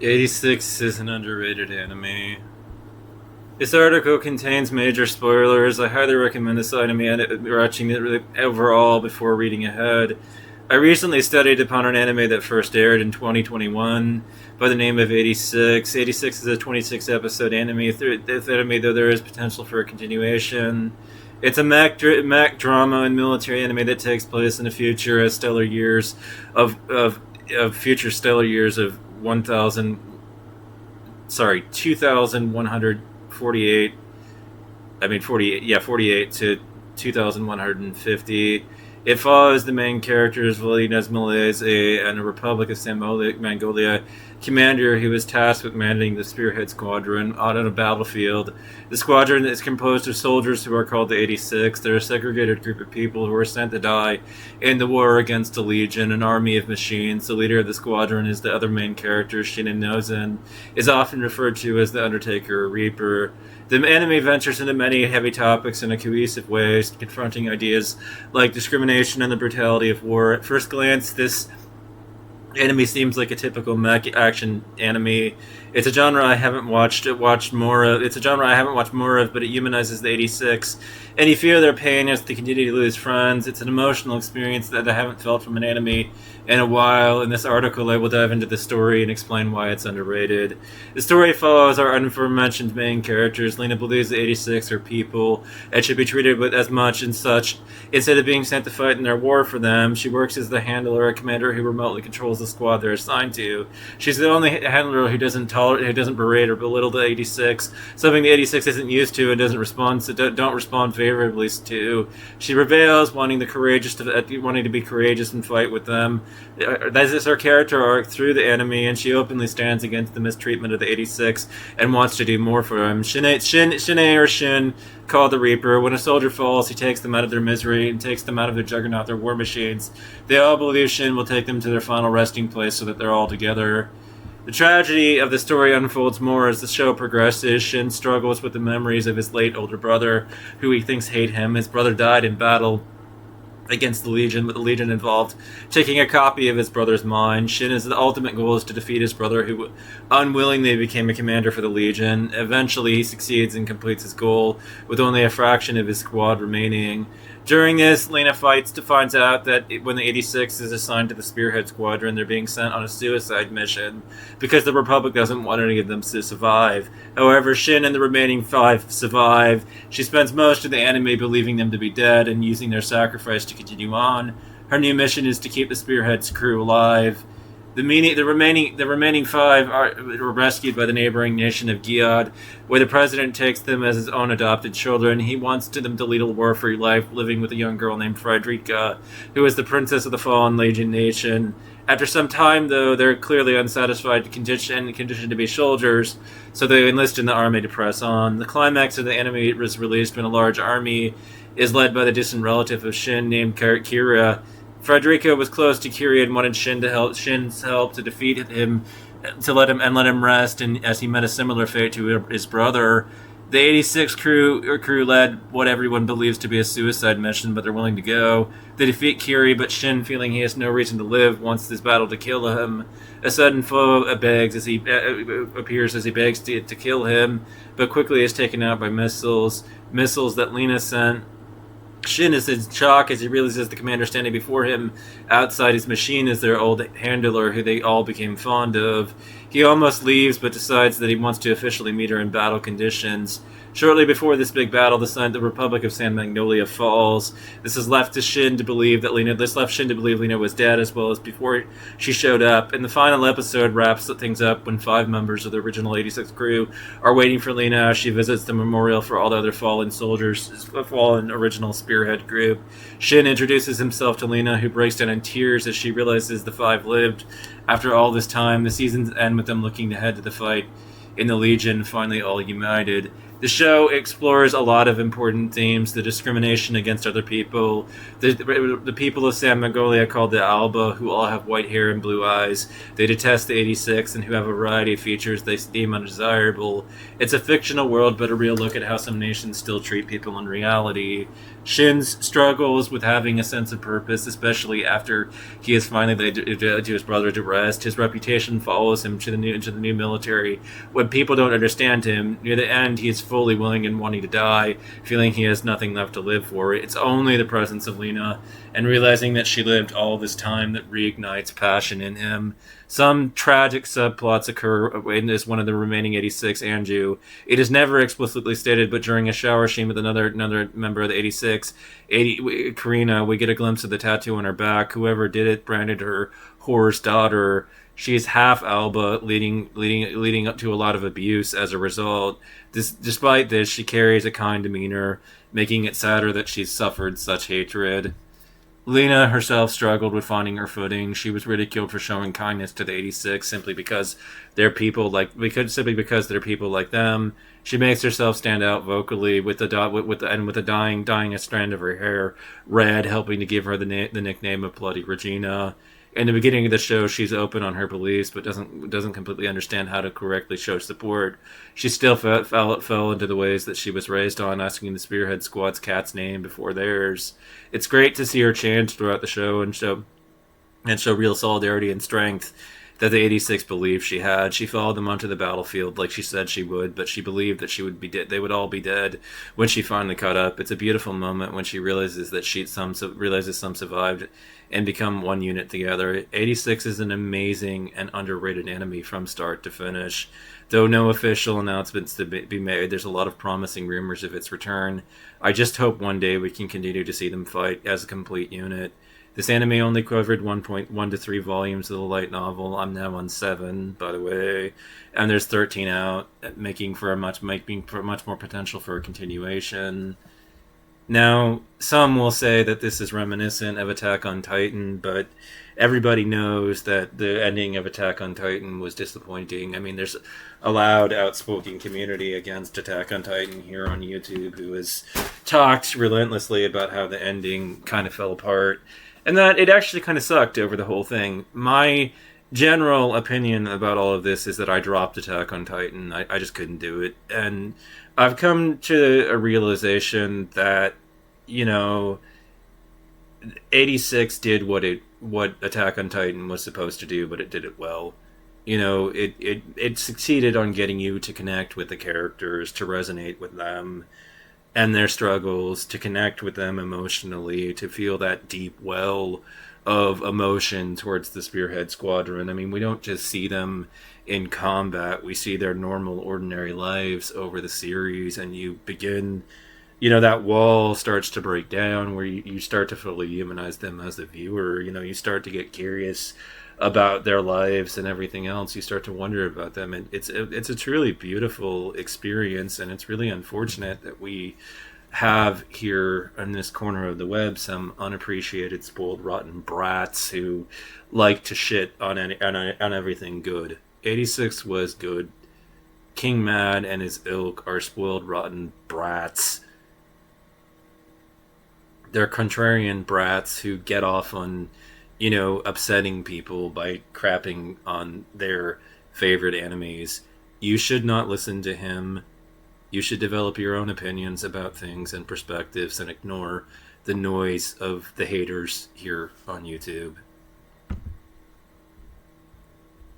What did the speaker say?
86 is an underrated anime. This article contains major spoilers. I highly recommend this anime watching it overall before reading ahead. I recently studied upon an anime that first aired in 2021 by the name of 86. 86 is a 26 episode anime. This anime, though there is potential for a continuation. It's a mech drama and military anime that takes place in the future as stellar years of future stellar years of 2148. 48 to 2150. It follows the main characters, Valinas Malaise and the Republic of Mongolia commander who was tasked with managing the Spearhead Squadron out on a battlefield. The squadron is composed of soldiers who are called the 86. They're a segregated group of people who are sent to die in the war against the Legion, an army of machines. The leader of the squadron is the other main character, Shinen Nozen, is often referred to as the Undertaker or Reaper. The anime ventures into many heavy topics in a cohesive way, confronting ideas like discrimination and the brutality of war. At first glance, this anime seems like a typical mech action anime. It's a genre I haven't watched more of. It's a genre I haven't watched more of, but it humanizes the 86, and you feel their pain as they continue to lose friends. It's an emotional experience that I haven't felt from an anime in a while. In this article, I will dive into the story and explain why it's underrated. The story follows our aforementioned main characters. Lena believes the 86 are people and should be treated with as much and such. Instead of being sent to fight in their war for them, she works as the handler, a commander who remotely controls the squad they're assigned to. She's the only handler who doesn't berate or belittle the 86, something the 86 isn't used to and don't respond favorably to. She prevails, wanting to be courageous and fight with them. That is her character arc through the anime, and she openly stands against the mistreatment of the 86 and wants to do more for them. Shin, called the Reaper. When a soldier falls, he takes them out of their misery and takes them out of their juggernaut, their war machines. They all believe Shin will take them to their final resting place so that they're all together. The tragedy of the story unfolds more as the show progresses. Shin struggles with the memories of his late older brother, who he thinks hate him. His brother died in battle against the Legion, with the Legion involved taking a copy of his brother's mind. Shin's ultimate goal is to defeat his brother, who unwillingly became a commander for the Legion. Eventually, he succeeds and completes his goal, with only a fraction of his squad remaining. During this, Lena finds out that when the 86 is assigned to the Spearhead Squadron, they're being sent on a suicide mission because the Republic doesn't want any of them to survive. However, Shin and the remaining 5 survive. She spends most of the anime believing them to be dead and using their sacrifice to continue on. Her new mission is to keep the Spearhead's crew alive. The remaining 5 were rescued by the neighboring nation of Giad, where the president takes them as his own adopted children. He wants them to lead a war-free life, living with a young girl named Frederica, who is the princess of the fallen Legion nation. After some time, though, they're clearly unsatisfied conditioned to be soldiers, so they enlist in the army to press on. The climax of the anime was released when a large army is led by the distant relative of Shin named Kira. Frederica was close to Kiri and wanted Shin's help to defeat him, to let him rest, and as he met a similar fate to his brother. The 86 crew led what everyone believes to be a suicide mission, but they're willing to go. They defeat Kiri, but Shin, feeling he has no reason to live, wants this battle to kill him. A sudden foe appears as he begs to kill him, but quickly is taken out by missiles that Lena sent. Shin is in shock as he realizes the commander standing before him outside his machine is their old handler, who they all became fond of. He almost leaves, but decides that he wants to officially meet her in battle conditions. Shortly before this big battle, the Republic of San Magnolia falls. This left Shin to believe Lena was dead, as well as before she showed up. And the final episode wraps things up when 5 members of the original 86 crew are waiting for Lena as she visits the memorial for all the other fallen original Spearhead group. Shin introduces himself to Lena, who breaks down in tears as she realizes the 5 lived. After all this time, the seasons end with them looking ahead to the fight in the Legion, finally all united. The show explores a lot of important themes: the discrimination against other people, the people of San Mongolia called the Alba, who all have white hair and blue eyes. They detest the 86 and who have a variety of features they deem undesirable. It's a fictional world, but a real look at how some nations still treat people in reality. Shin's struggles with having a sense of purpose, especially after he has finally laid to his brother to rest. His reputation follows him into the new military. When people don't understand him, near the end, he is fully willing and wanting to die, feeling he has nothing left to live for. It's only the presence of Lena and realizing that she lived all this time that reignites passion in him. Some tragic subplots occur in this one of the remaining 86, Anju. It is never explicitly stated, but during a shower scene with another member of the 86, Karina, we get a glimpse of the tattoo on her back. Whoever did it branded her whore's daughter. She's half Alba, leading up to a lot of abuse as a result. Despite this, she carries a kind demeanor, making it sadder that she's suffered such hatred. Lena herself struggled with finding her footing. She was ridiculed for showing kindness to the 86 simply because they're people like them. She makes herself stand out vocally with the dyeing a strand of her hair red, helping to give her the nickname of Bloody Regina. In the beginning of the show, she's open on her beliefs, but doesn't completely understand how to correctly show support. She still fell into the ways that she was raised on, asking the Spearhead Squad's cat's name before theirs. It's great to see her change throughout the show and show real solidarity and strength that the 86 believed she had. She followed them onto the battlefield like she said she would, but she believed that she would be dead. They would all be dead when she finally caught up. It's a beautiful moment when she realizes that some survived and become one unit together. 86 is an amazing and underrated enemy from start to finish. Though no official announcements to be made, there's a lot of promising rumors of its return. I just hope one day we can continue to see them fight as a complete unit. This anime only covered 1.1 to 3 volumes of the light novel. I'm now on 7, by the way, and there's 13 out, making for much more potential for a continuation. Now, some will say that this is reminiscent of Attack on Titan, but everybody knows that the ending of Attack on Titan was disappointing. I mean, there's a loud, outspoken community against Attack on Titan here on YouTube who has talked relentlessly about how the ending kind of fell apart, and that it actually kind of sucked over the whole thing. My general opinion about all of this is that I dropped Attack on Titan. I just couldn't do it, and I've come to a realization that, 86 did what Attack on Titan was supposed to do, but it did it well. It succeeded on getting you to connect with the characters, to resonate with them and their struggles, to connect with them emotionally, to feel that deep well of emotion towards the Spearhead Squadron. I mean, we don't just see them in combat, we see their normal, ordinary lives over the series, and you begin, that wall starts to break down where you start to fully humanize them as a viewer. You start to get curious about their lives and everything else. You start to wonder about them, and it's a truly beautiful experience, and it's really unfortunate that we have here in this corner of the web some unappreciated, spoiled, rotten brats who like to shit on everything good. 86 was good. King Mad and his ilk are spoiled, rotten brats. They're contrarian brats who get off on, upsetting people by crapping on their favorite enemies. You should not listen to him. You should develop your own opinions about things and perspectives and ignore the noise of the haters here on YouTube.